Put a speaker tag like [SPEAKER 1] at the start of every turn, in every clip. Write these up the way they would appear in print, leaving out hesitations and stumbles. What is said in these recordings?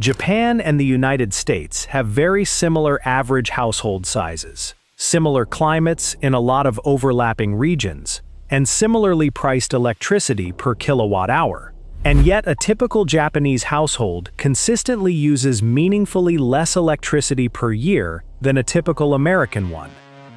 [SPEAKER 1] Japan and the United States have very similar average household sizes, similar climates in a lot of overlapping regions, and similarly priced electricity per kilowatt hour. And yet a typical Japanese household consistently uses meaningfully less electricity per year than a typical American one.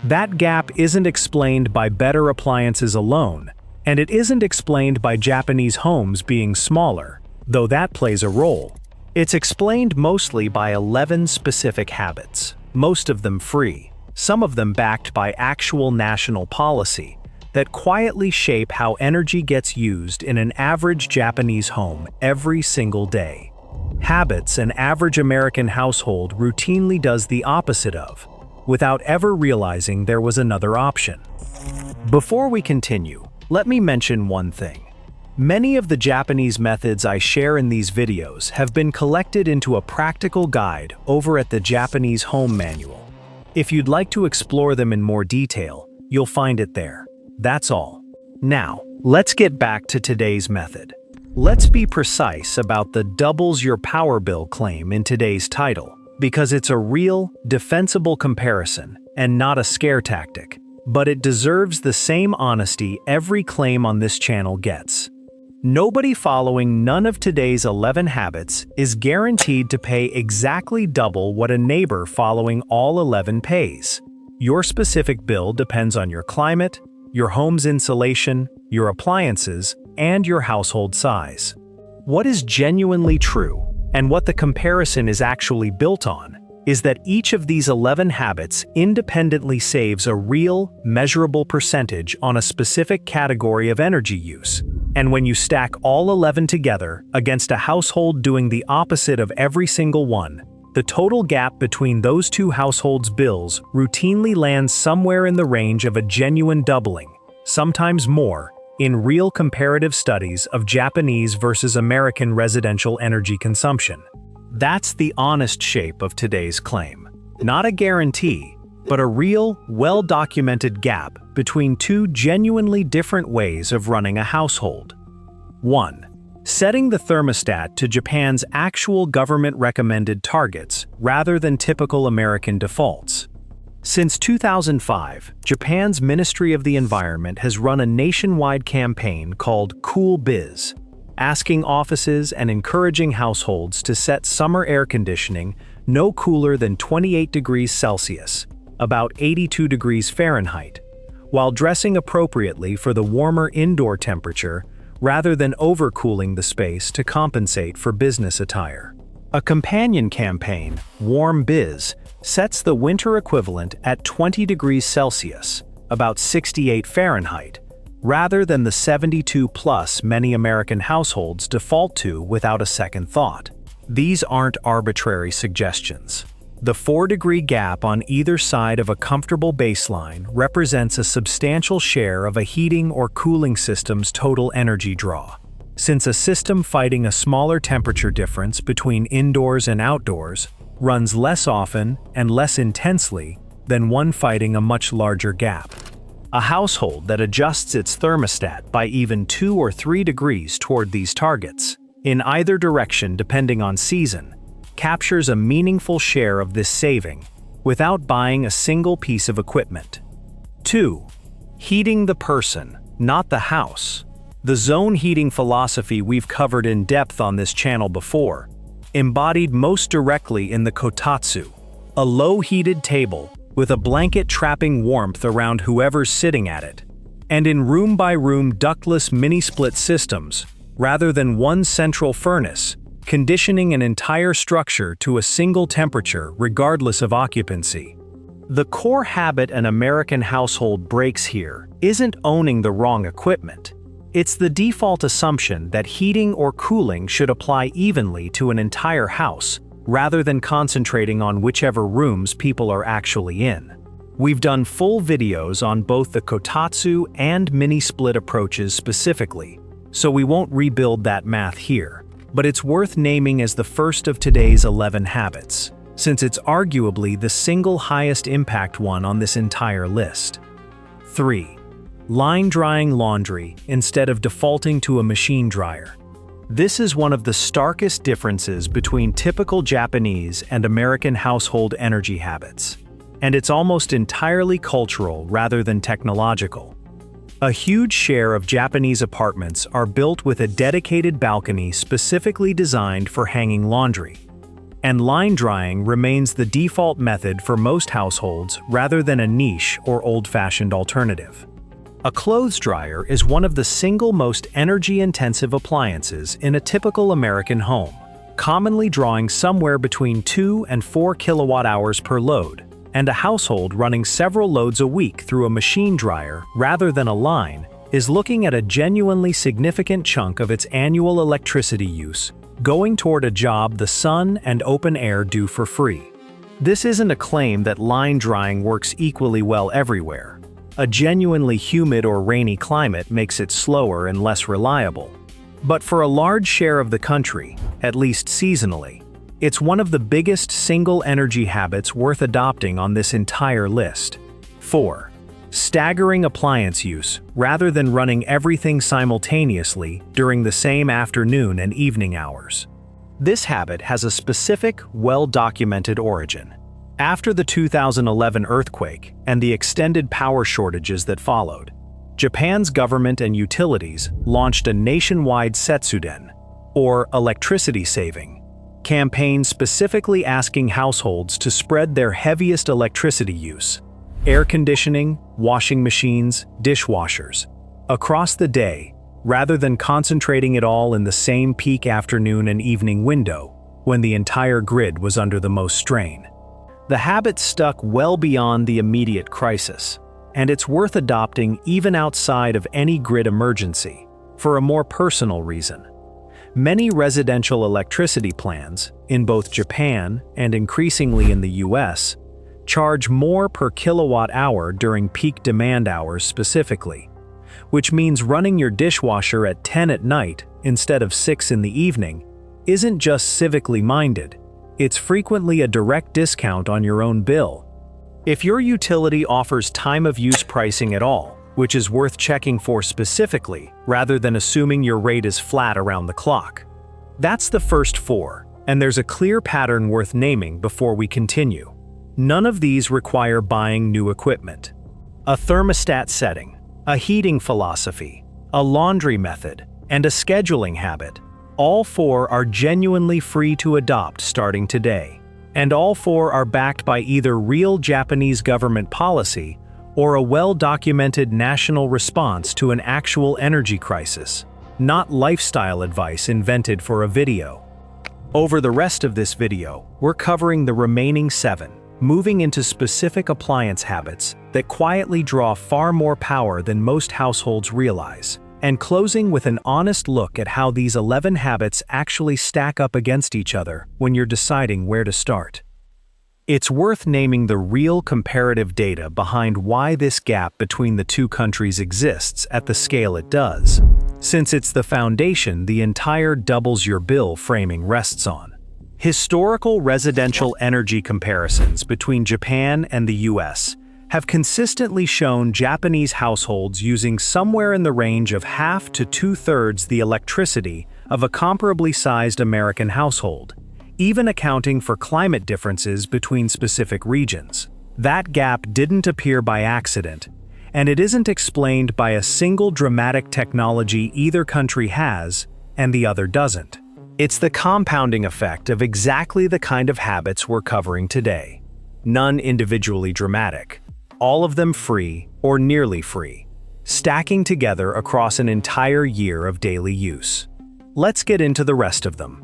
[SPEAKER 1] That gap isn't explained by better appliances alone, and it isn't explained by Japanese homes being smaller, though that plays a role. It's explained mostly by 11 specific habits, most of them free, some of them backed by actual national policy, that quietly shape how energy gets used in an average Japanese home every single day. Habits an average American household routinely does the opposite of, without ever realizing there was another option. Before we continue, let me mention one thing. Many of the Japanese methods I share in these videos have been collected into a practical guide over at the Japanese Home Manual. If you'd like to explore them in more detail, you'll find it there. That's all. Now, let's get back to today's method. Let's be precise about the doubles your power bill claim in today's title, because it's a real, defensible comparison and not a scare tactic, but it deserves the same honesty every claim on this channel gets. Nobody following none of today's 11 habits is guaranteed to pay exactly double what a neighbor following all 11 pays. Your specific bill depends on your climate, your home's insulation, your appliances, and your household size. What is genuinely true, and what the comparison is actually built on, is that each of these 11 habits independently saves a real, measurable percentage on a specific category of energy use. And when you stack all 11 together against a household doing the opposite of every single one, the total gap between those two households' bills routinely lands somewhere in the range of a genuine doubling, sometimes more, in real comparative studies of Japanese versus American residential energy consumption. That's the honest shape of today's claim. Not a guarantee, but a real, well-documented gap between two genuinely different ways of running a household. 1. Setting the thermostat to Japan's actual government-recommended targets rather than typical American defaults. Since 2005, Japan's Ministry of the Environment has run a nationwide campaign called Cool Biz, asking offices and encouraging households to set summer air conditioning no cooler than 28 degrees Celsius, about 82 degrees Fahrenheit, while dressing appropriately for the warmer indoor temperature rather than overcooling the space to compensate for business attire. A companion campaign, Warm Biz, sets the winter equivalent at 20 degrees Celsius, about 68 Fahrenheit, rather than the 72+ many American households default to without a second thought. These aren't arbitrary suggestions. The 4-degree gap on either side of a comfortable baseline represents a substantial share of a heating or cooling system's total energy draw. Since a system fighting a smaller temperature difference between indoors and outdoors runs less often and less intensely than one fighting a much larger gap. A household that adjusts its thermostat by even 2 or 3 degrees toward these targets, in either direction depending on season, captures a meaningful share of this saving without buying a single piece of equipment. 2. Heating the person, not the house. The zone heating philosophy we've covered in depth on this channel before, embodied most directly in the kotatsu, a low-heated table with a blanket trapping warmth around whoever's sitting at it, and in room-by-room ductless mini-split systems, rather than one central furnace, conditioning an entire structure to a single temperature regardless of occupancy. The core habit an American household breaks here isn't owning the wrong equipment. It's the default assumption that heating or cooling should apply evenly to an entire house, rather than concentrating on whichever rooms people are actually in. We've done full videos on both the kotatsu and mini-split approaches specifically, so we won't rebuild that math here. But it's worth naming as the first of today's 11 habits, since it's arguably the single highest impact one on this entire list. 3. Line drying laundry instead of defaulting to a machine dryer. This is one of the starkest differences between typical Japanese and American household energy habits. And it's almost entirely cultural rather than technological. A huge share of Japanese apartments are built with a dedicated balcony specifically designed for hanging laundry. And line drying remains the default method for most households rather than a niche or old-fashioned alternative. A clothes dryer is one of the single most energy-intensive appliances in a typical American home, commonly drawing somewhere between 2 and 4 kilowatt-hours per load, and a household running several loads a week through a machine dryer rather than a line is looking at a genuinely significant chunk of its annual electricity use going toward a job the sun and open air do for free. This isn't a claim that line drying works equally well everywhere. A genuinely humid or rainy climate makes it slower and less reliable. But for a large share of the country, at least seasonally, it's one of the biggest single energy habits worth adopting on this entire list. 4. Staggering appliance use rather than running everything simultaneously during the same afternoon and evening hours. This habit has a specific, well-documented origin. After the 2011 earthquake and the extended power shortages that followed, Japan's government and utilities launched a nationwide setsuden, or electricity saving, campaign specifically asking households to spread their heaviest electricity use, air conditioning, washing machines, dishwashers, across the day, rather than concentrating it all in the same peak afternoon and evening window when the entire grid was under the most strain. The habit stuck well beyond the immediate crisis, and it's worth adopting even outside of any grid emergency, for a more personal reason. Many residential electricity plans, in both Japan and increasingly in the US, charge more per kilowatt hour during peak demand hours specifically, which means running your dishwasher at 10 at night instead of 6 in the evening isn't just civically minded. It's frequently a direct discount on your own bill. If your utility offers time-of-use pricing at all, which is worth checking for specifically rather than assuming your rate is flat around the clock. That's the first 4, and there's a clear pattern worth naming before we continue. None of these require buying new equipment. A thermostat setting, a heating philosophy, a laundry method, and a scheduling habit. All 4 are genuinely free to adopt starting today, and all 4 are backed by either real Japanese government policy or a well-documented national response to an actual energy crisis, not lifestyle advice invented for a video. Over the rest of this video, we're covering the remaining 7, moving into specific appliance habits that quietly draw far more power than most households realize, and closing with an honest look at how these 11 habits actually stack up against each other when you're deciding where to start. It's worth naming the real comparative data behind why this gap between the two countries exists at the scale it does, since it's the foundation the entire doubles your bill framing rests on. Historical residential energy comparisons between Japan and the US have consistently shown Japanese households using somewhere in the range of half to 2/3 the electricity of a comparably sized American household, even accounting for climate differences between specific regions. That gap didn't appear by accident, and it isn't explained by a single dramatic technology either country has and the other doesn't. It's the compounding effect of exactly the kind of habits we're covering today. None individually dramatic, all of them free or nearly free, stacking together across an entire year of daily use. Let's get into the rest of them.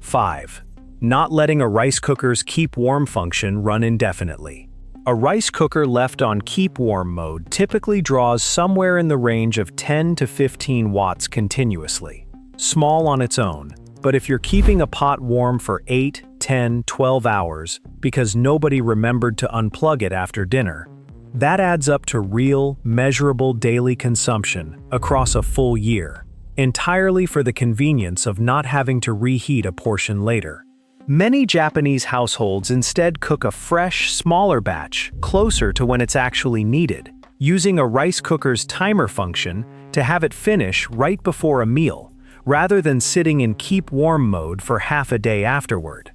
[SPEAKER 1] 5. Not letting a rice cooker's keep warm function run indefinitely. A rice cooker left on keep warm mode typically draws somewhere in the range of 10 to 15 watts continuously. Small on its own, but if you're keeping a pot warm for 8, 10, 12 hours because nobody remembered to unplug it after dinner, that adds up to real, measurable daily consumption across a full year, entirely for the convenience of not having to reheat a portion later. Many Japanese households instead cook a fresh, smaller batch closer to when it's actually needed, using a rice cooker's timer function to have it finish right before a meal, rather than sitting in keep warm mode for half a day afterward.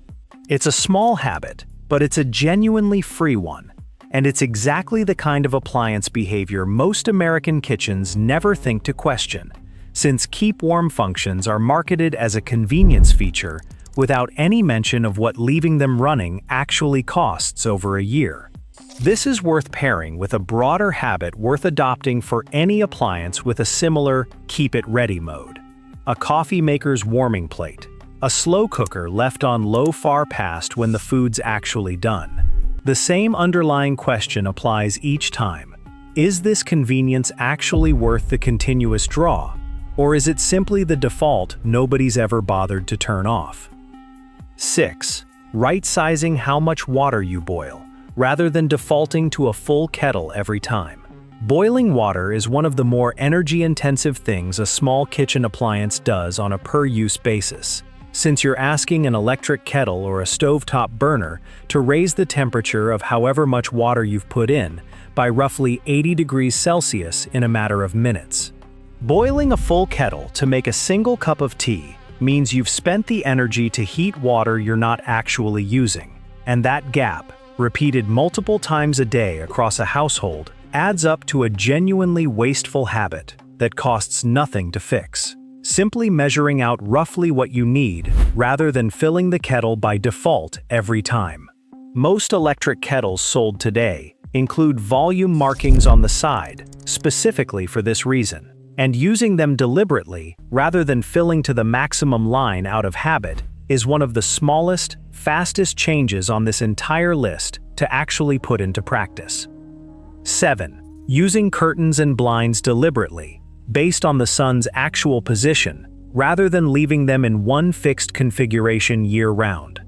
[SPEAKER 1] It's a small habit, but it's a genuinely free one, and it's exactly the kind of appliance behavior most American kitchens never think to question, since keep warm functions are marketed as a convenience feature without any mention of what leaving them running actually costs over a year. This is worth pairing with a broader habit worth adopting for any appliance with a similar keep-it-ready mode. A coffee maker's warming plate, a slow cooker left on low far past when the food's actually done. The same underlying question applies each time. Is this convenience actually worth the continuous draw, or is it simply the default nobody's ever bothered to turn off? 6. Right-sizing how much water you boil, rather than defaulting to a full kettle every time. Boiling water is one of the more energy-intensive things a small kitchen appliance does on a per-use basis, since you're asking an electric kettle or a stovetop burner to raise the temperature of however much water you've put in by roughly 80 degrees Celsius in a matter of minutes. Boiling a full kettle to make a single cup of tea means you've spent the energy to heat water you're not actually using, and that gap, repeated multiple times a day across a household, adds up to a genuinely wasteful habit that costs nothing to fix. Simply measuring out roughly what you need rather than filling the kettle by default every time. Most electric kettles sold today include volume markings on the side, specifically for this reason, and using them deliberately rather than filling to the maximum line out of habit is one of the smallest, fastest changes on this entire list to actually put into practice. 7. Using curtains and blinds deliberately, based on the sun's actual position, rather than leaving them in one fixed configuration year-round.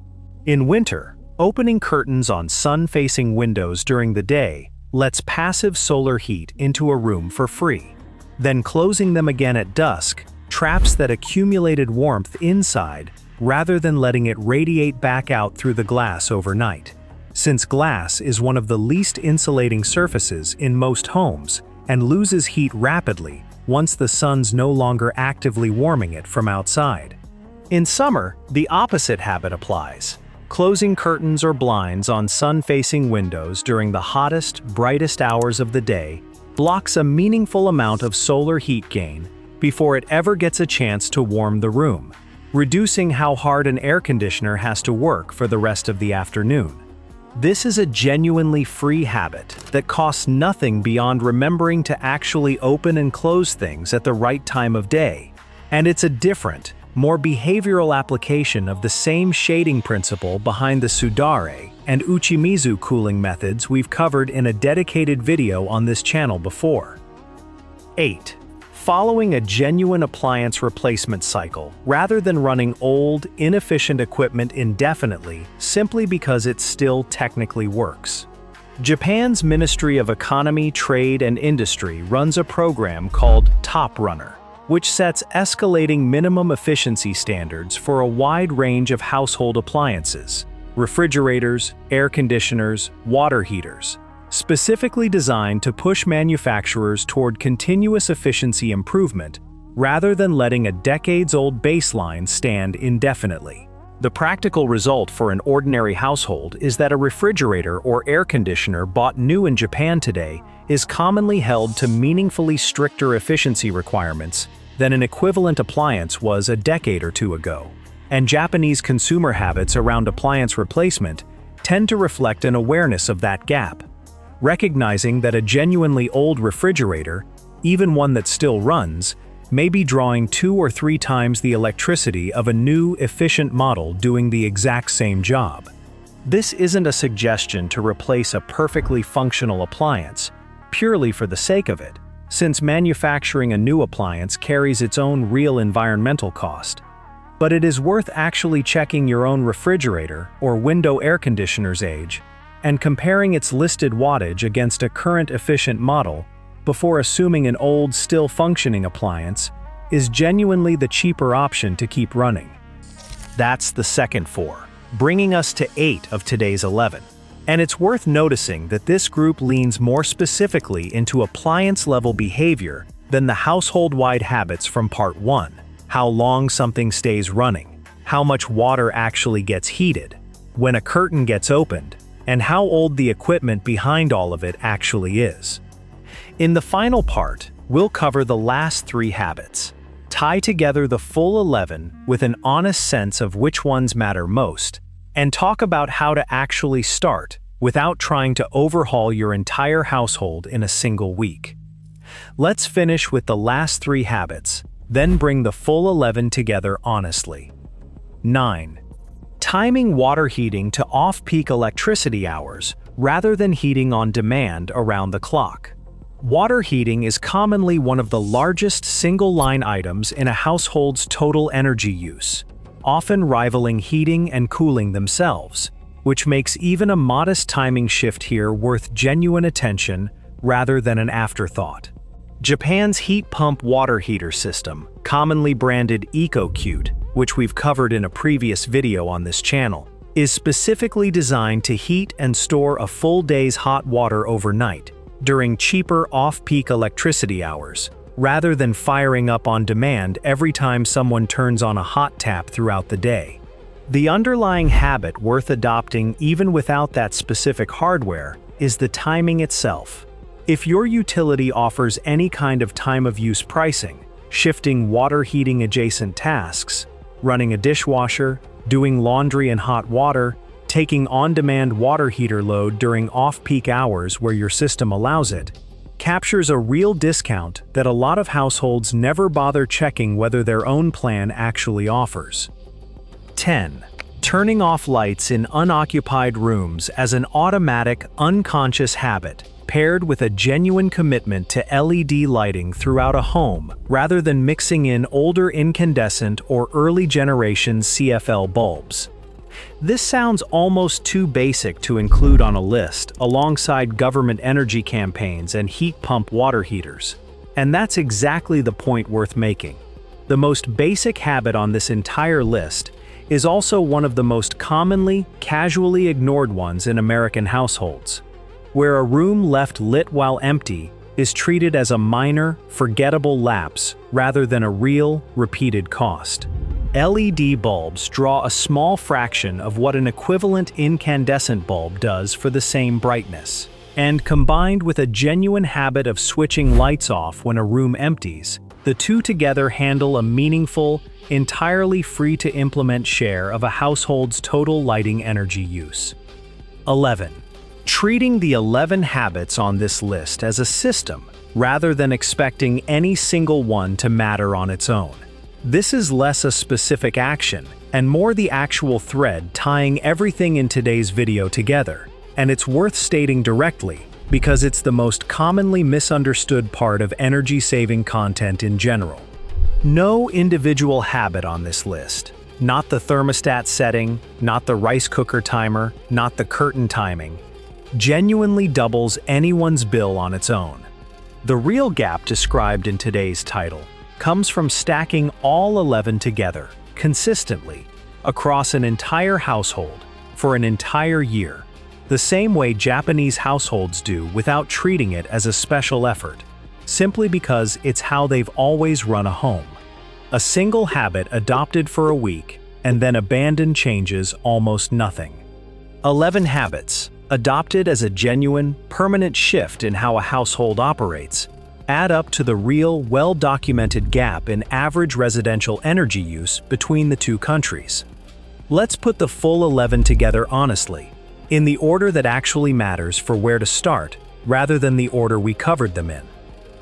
[SPEAKER 1] In winter, opening curtains on sun-facing windows during the day lets passive solar heat into a room for free. Then closing them again at dusk traps that accumulated warmth inside rather than letting it radiate back out through the glass overnight. Since glass is one of the least insulating surfaces in most homes and loses heat rapidly once the sun's no longer actively warming it from outside. In summer, the opposite habit applies. Closing curtains or blinds on sun-facing windows during the hottest, brightest hours of the day blocks a meaningful amount of solar heat gain before it ever gets a chance to warm the room, reducing how hard an air conditioner has to work for the rest of the afternoon. This is a genuinely free habit that costs nothing beyond remembering to actually open and close things at the right time of day, and it's a different, more behavioral application of the same shading principle behind the Sudare and Uchimizu cooling methods we've covered in a dedicated video on this channel before. 8. Following a genuine appliance replacement cycle rather than running old, inefficient equipment indefinitely simply because it still technically works. Japan's Ministry of Economy, Trade and Industry runs a program called Top Runner, which sets escalating minimum efficiency standards for a wide range of household appliances, refrigerators, air conditioners, water heaters, specifically designed to push manufacturers toward continuous efficiency improvement rather than letting a decades-old baseline stand indefinitely. The practical result for an ordinary household is that a refrigerator or air conditioner bought new in Japan today is commonly held to meaningfully stricter efficiency requirements than an equivalent appliance was a decade or two ago. And Japanese consumer habits around appliance replacement tend to reflect an awareness of that gap, recognizing that a genuinely old refrigerator, even one that still runs, may be drawing 2 or 3 times the electricity of a new, efficient model doing the exact same job. This isn't a suggestion to replace a perfectly functional appliance purely for the sake of it, since manufacturing a new appliance carries its own real environmental cost. But it is worth actually checking your own refrigerator or window air conditioner's age and comparing its listed wattage against a current efficient model before assuming an old, still functioning appliance is genuinely the cheaper option to keep running. That's the second 4, bringing us to 8 of today's 11. And it's worth noticing that this group leans more specifically into appliance-level behavior than the household-wide habits from part 1. how long something stays running, how much water actually gets heated, when a curtain gets opened, and how old the equipment behind all of it actually is. In the final part, we'll cover the last 3 habits, tie together the full 11 with an honest sense of which ones matter most, and talk about how to actually start without trying to overhaul your entire household in a single week. Let's finish with the last 3 habits, then bring the full 11 together honestly. 9. Timing water heating to off-peak electricity hours rather than heating on demand around the clock. Water heating is commonly one of the largest single-line items in a household's total energy use, often rivaling heating and cooling themselves, which makes even a modest timing shift here worth genuine attention rather than an afterthought. Japan's heat pump water heater system, commonly branded EcoCute, which we've covered in a previous video on this channel, is specifically designed to heat and store a full day's hot water overnight, during cheaper off-peak electricity hours, rather than firing up on demand every time someone turns on a hot tap throughout the day. The underlying habit worth adopting even without that specific hardware is the timing itself. If your utility offers any kind of time-of-use pricing, shifting water heating adjacent tasks, running a dishwasher, doing laundry in hot water, taking on-demand water heater load during off-peak hours where your system allows it, captures a real discount that a lot of households never bother checking whether their own plan actually offers. 10. Turning off lights in unoccupied rooms as an automatic, unconscious habit, paired with a genuine commitment to LED lighting throughout a home, rather than mixing in older incandescent or early-generation CFL bulbs. This sounds almost too basic to include on a list, alongside government energy campaigns and heat pump water heaters. And that's exactly the point worth making. The most basic habit on this entire list is also one of the most commonly, casually ignored ones in American households, where a room left lit while empty is treated as a minor, forgettable lapse rather than a real, repeated cost. LED bulbs draw a small fraction of what an equivalent incandescent bulb does for the same brightness. And combined with a genuine habit of switching lights off when a room empties, the two together handle a meaningful, entirely free-to-implement share of a household's total lighting energy use. 11. Treating the 11 habits on this list as a system, rather than expecting any single one to matter on its own. This is less a specific action, and more the actual thread tying everything in today's video together, and it's worth stating directly, because it's the most commonly misunderstood part of energy-saving content in general. No individual habit on this list, not the thermostat setting, not the rice cooker timer, not the curtain timing, genuinely doubles anyone's bill on its own. The real gap described in today's title comes from stacking all 11 together, consistently, across an entire household, for an entire year, the same way Japanese households do without treating it as a special effort, simply because it's how they've always run a home. A single habit adopted for a week, and then abandoned changes almost nothing. 11 habits, adopted as a genuine, permanent shift in how a household operates, add up to the real, well-documented gap in average residential energy use between the two countries. Let's put the full 11 together honestly, in the order that actually matters for where to start, rather than the order we covered them in.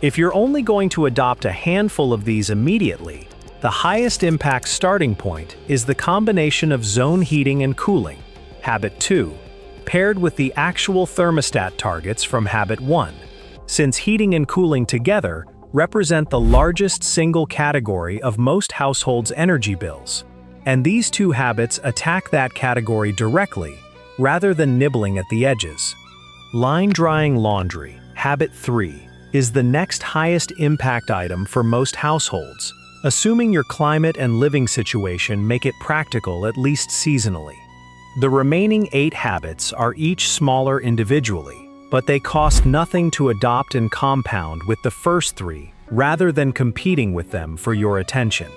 [SPEAKER 1] If you're only going to adopt a handful of these immediately, the highest impact starting point is the combination of zone heating and cooling, Habit 2, paired with the actual thermostat targets from Habit 1, since heating and cooling together represent the largest single category of most households' energy bills, and these two habits attack that category directly, rather than nibbling at the edges. Line drying laundry, Habit 3, is the next highest impact item for most households, assuming your climate and living situation make it practical at least seasonally. The remaining 8 habits are each smaller individually, but they cost nothing to adopt and compound with the first 3, rather than competing with them for your attention.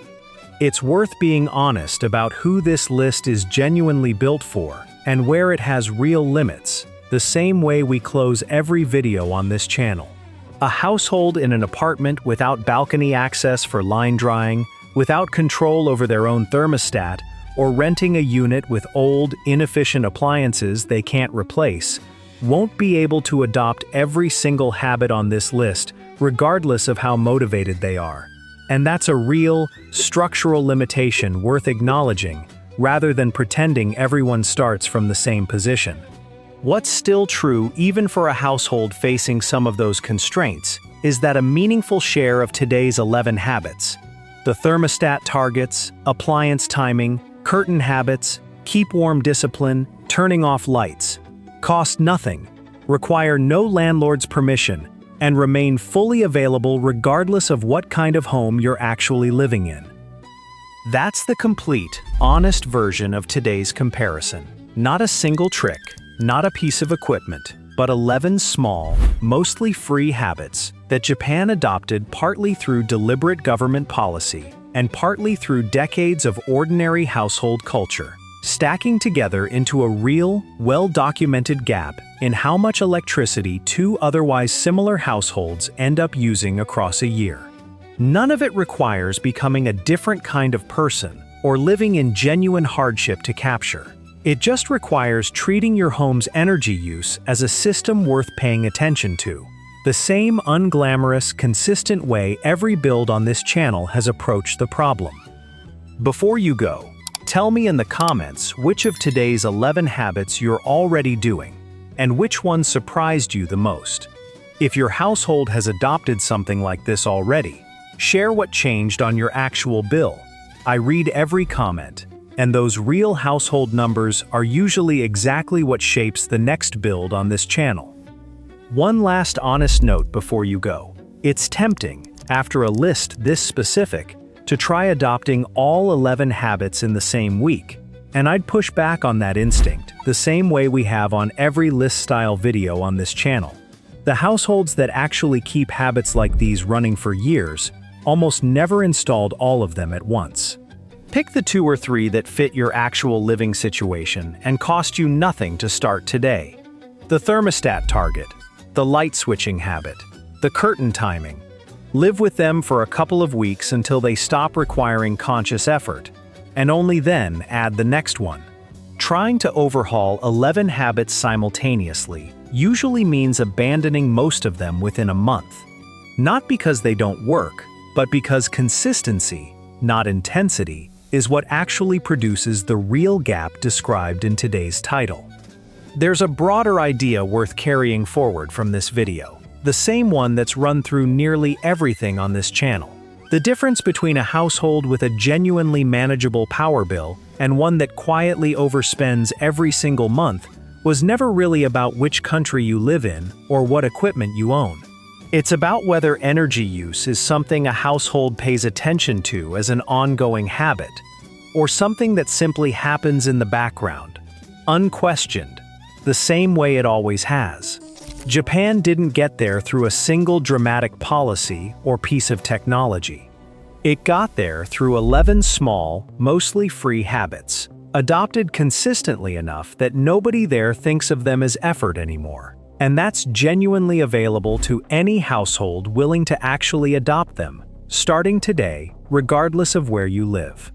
[SPEAKER 1] It's worth being honest about who this list is genuinely built for and where it has real limits, the same way we close every video on this channel. A household in an apartment without balcony access for line drying, without control over their own thermostat, or renting a unit with old, inefficient appliances they can't replace, won't be able to adopt every single habit on this list, regardless of how motivated they are. And that's a real, structural limitation worth acknowledging, rather than pretending everyone starts from the same position. What's still true even for a household facing some of those constraints is that a meaningful share of today's 11 habits, the thermostat targets, appliance timing, curtain habits, keep warm discipline, turning off lights, cost nothing, require no landlord's permission, and remain fully available regardless of what kind of home you're actually living in. That's the complete, honest version of today's comparison. Not a single trick, not a piece of equipment, but 11 small, mostly free habits that Japan adopted partly through deliberate government policy and partly through decades of ordinary household culture, stacking together into a real, well-documented gap in how much electricity two otherwise similar households end up using across a year. None of it requires becoming a different kind of person or living in genuine hardship to capture. It just requires treating your home's energy use as a system worth paying attention to. The same unglamorous, consistent way every build on this channel has approached the problem. Before you go, tell me in the comments which of today's 11 habits you're already doing, and which one surprised you the most. If your household has adopted something like this already, share what changed on your actual bill. I read every comment, and those real household numbers are usually exactly what shapes the next build on this channel. One last honest note before you go. It's tempting, after a list this specific, to try adopting all 11 habits in the same week, and I'd push back on that instinct, the same way we have on every list-style video on this channel. The households that actually keep habits like these running for years almost never installed all of them at once. Pick the 2 or 3 that fit your actual living situation and cost you nothing to start today. The thermostat target, the light switching habit, the curtain timing. Live with them for a couple of weeks until they stop requiring conscious effort, and only then add the next one. Trying to overhaul 11 habits simultaneously usually means abandoning most of them within a month. Not because they don't work, but because consistency, not intensity, is what actually produces the real gap described in today's title. There's a broader idea worth carrying forward from this video, the same one that's run through nearly everything on this channel. The difference between a household with a genuinely manageable power bill and one that quietly overspends every single month was never really about which country you live in or what equipment you own. It's about whether energy use is something a household pays attention to as an ongoing habit, or something that simply happens in the background, unquestioned, the same way it always has. Japan didn't get there through a single dramatic policy or piece of technology. It got there through 11 small, mostly free habits, adopted consistently enough that nobody there thinks of them as effort anymore. And that's genuinely available to any household willing to actually adopt them, starting today, regardless of where you live.